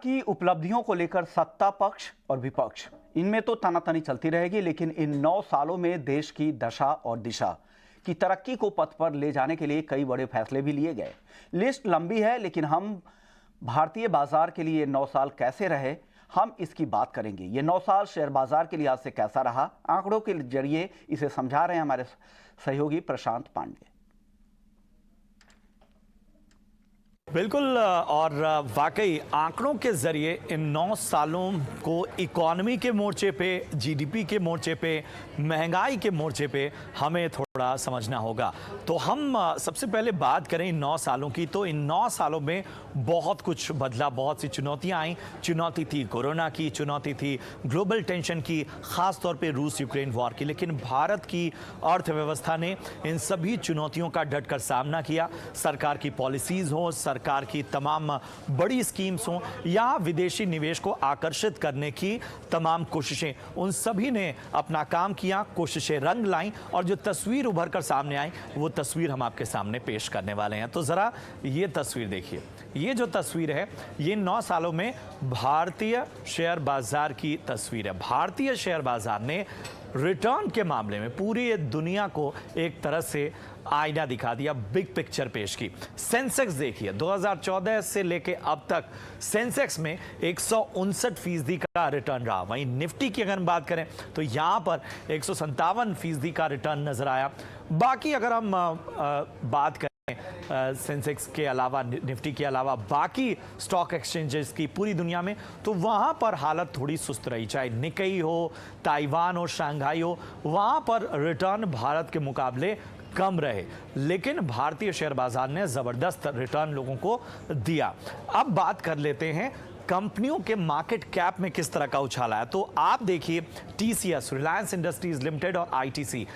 की उपलब्धियों को लेकर सत्ता पक्ष और विपक्ष इनमें तो तनातनी चलती रहेगी, लेकिन इन 9 सालों में देश की दशा और दिशा की तरक्की को पथ पर ले जाने के लिए कई बड़े फैसले भी लिए गए। लिस्ट लंबी है, लेकिन हम भारतीय बाजार के लिए 9 साल कैसे रहे, हम इसकी बात करेंगे। ये 9 साल शेयर बाजार के लिहाज से कैसा रहा, आंकड़ों के जरिए इसे समझा रहे हैं हमारे सहयोगी प्रशांत पांडे। बिल्कुल, और वाकई आंकड़ों के जरिए इन 9 सालों को इकोनॉमी के मोर्चे पे, जीडीपी के मोर्चे पे, महंगाई के मोर्चे पे हमें थोड़ा समझना होगा। तो हम सबसे पहले बात करें इन 9 सालों की, तो इन 9 सालों में बहुत कुछ बदला, बहुत सी चुनौतियां आई। चुनौती थी कोरोना की, चुनौती थी ग्लोबल टेंशन की, खास तौर पे रूस यूक्रेन वॉर की, लेकिन भारत की अर्थव्यवस्था ने इन सभी चुनौतियों का डटकर सामना किया। सरकार की पॉलिसीज हो, सरकार की तमाम बड़ी स्कीम्स हों या विदेशी निवेश को आकर्षित करने की तमाम कोशिशें, उन सभी ने अपना काम किया, कोशिशें रंग लाईं और जो तस्वीर उभर कर सामने आई वो तस्वीर हम आपके सामने पेश करने वाले हैं। तो जरा ये तस्वीर देखिए। ये जो तस्वीर है ये 9 सालों में भारतीय शेयर बाजार की तस्वीर है। भारतीय शेयर बाजार ने रिटर्न के मामले में पूरी दुनिया को एक तरह से आईना दिखा दिया, बिग पिक्चर पेश की। सेंसेक्स देखिए, 2014 से लेके अब तक सेंसेक्स में 159% का रिटर्न रहा। वहीं निफ्टी की अगर हम बात करें तो यहां पर 157% का रिटर्न नजर आया। बाकी अगर हम बात करें सेंसेक्स के अलावा, निफ्टी के अलावा बाकी स्टॉक एक्सचेंजेस की पूरी दुनिया में, तो वहां पर हालत थोड़ी सुस्त रही। चाहे निक्केई हो, ताइवान हो, शंघाई हो, वहां पर रिटर्न भारत के मुकाबले कम रहे, लेकिन भारतीय शेयर बाजार ने जबरदस्त रिटर्न लोगों को दिया। अब बात कर लेते हैं कंपनियों के मार्केट कैप में किस तरह का उछाल आया। तो आप देखिए, टीसीएस, रिलायंस इंडस्ट्रीज लिमिटेड और आईटीसी।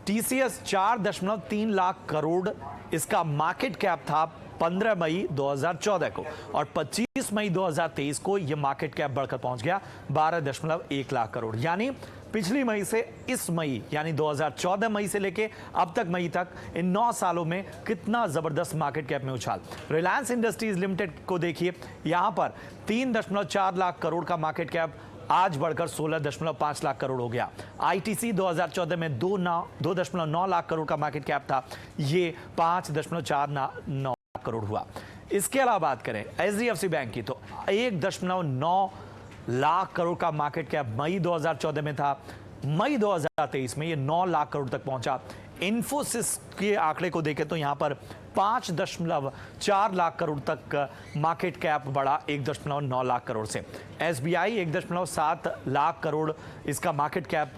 टीसीएस 4.3 लाख करोड़ इसका मार्केट कैप था 15 मई 2014 को, और 25 मई 2023 को यह मार्केट कैप बढ़कर पहुंच गया 12.1 लाख करोड़। यानी पिछली मई से इस मई, यानी 2014 मई से लेके अब तक मई तक, इन 9 सालों में कितना जबरदस्त मार्केट कैप में उछाल। रिलायंस इंडस्ट्रीज लिमिटेड को देखिए, यहां पर 3.4 लाख करोड़ का मार्केट कैप आज बढ़कर 16.5 लाख करोड़ हो गया। आईटीसी 2014 में 2.9 लाख करोड़ का मार्केट कैप था, ये 5.49 लाख करोड़ हुआ। इसके अलावा बात करें एचडीएफसी बैंक की, तो 1.9 लाख करोड़ का मार्केट कैप मई 2014 में था। मई 2023 में ये 9 लाख करोड़ तक पहुंचा। इन्फोसिस के आंकड़े को देखें तो यहां पर 5.4 लाख करोड़ तक मार्केट कैप बढ़ा 1.9 लाख करोड़ से। एसबीआई 1.7 लाख करोड़ इसका मार्केट कैप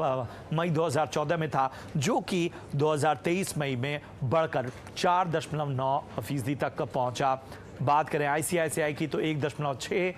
मई 2014 में था, जो कि 2023 मई में बढ़कर 4.9% तक पहुंचा। बात करें आईसीआईसीआई की, तो 1.6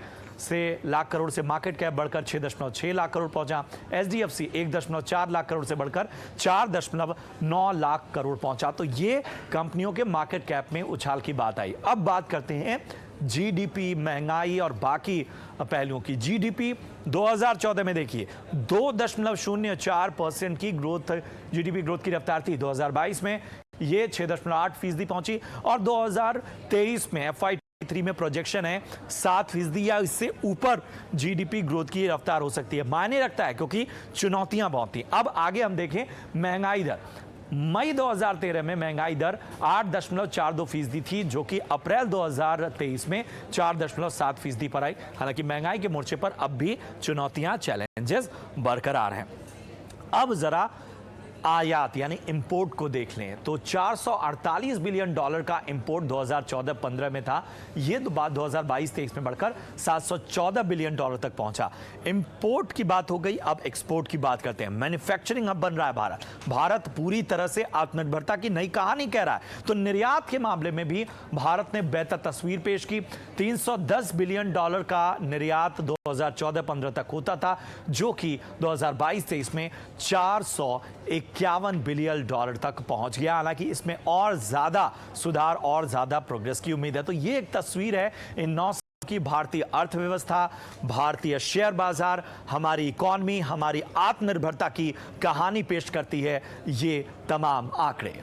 लाख करोड़ से मार्केट कैप बढ़कर 6.6 लाख करोड़ पहुंचा। एचडीएफसी 1.4 लाख करोड़ से बढ़कर 4.9 लाख करोड़ पहुंचा। तो ये कंपनियों के मार्केट कैप में उछाल की बात आई। अब बात करते हैं जीडीपी, महंगाई और बाकी पहलुओं की। जीडीपी 2014 में देखिए 2.04% की ग्रोथ, जीडीपी ग्रोथ की रफ्तार थी। 2022 में ये 6.8% पहुंची और 2023 में FY23 में प्रोजेक्शन है 7% या इससे ऊपर जीडीपी ग्रोथ की रफ्तार हो सकती है। मायने रखता है क्योंकि चुनौतियां बहुत थी। अब आगे हम देखें महंगाई दर। मई 2013 में महंगाई दर 8.42% थी, जो कि अप्रैल 2023 में 4.7% पर आई। हालांकि महंगाई के मोर्चे पर अब भी चुनौतियां, चैलेंजेस बरकरार हैं। अब जरा आयात यानी इंपोर्ट को देख लें, तो 448 बिलियन डॉलर का इंपोर्ट 2014-15 में था। ये बात 2022-23 में बढ़कर 714 बिलियन डॉलर तक पहुंचा। इंपोर्ट की बात हो गई, अब एक्सपोर्ट की बात करते हैं। मैन्युफैक्चरिंग हब बन रहा है भारत। भारत पूरी तरह से आत्मनिर्भरता की नई कहानी कह रहा है। तो निर्यात के मामले में भी भारत ने बेहतर तस्वीर पेश की। 310 बिलियन डॉलर का निर्यात 2014-15 तक होता था, जो कि 2022-23 में 451 बिलियन डॉलर तक पहुंच गया। हालांकि इसमें और ज्यादा सुधार और ज्यादा प्रोग्रेस की उम्मीद है। तो ये एक तस्वीर है इन 9 साल की भारतीय अर्थव्यवस्था, भारतीय शेयर बाजार, हमारी इकॉनमी, हमारी आत्मनिर्भरता की कहानी पेश करती है ये तमाम आंकड़े।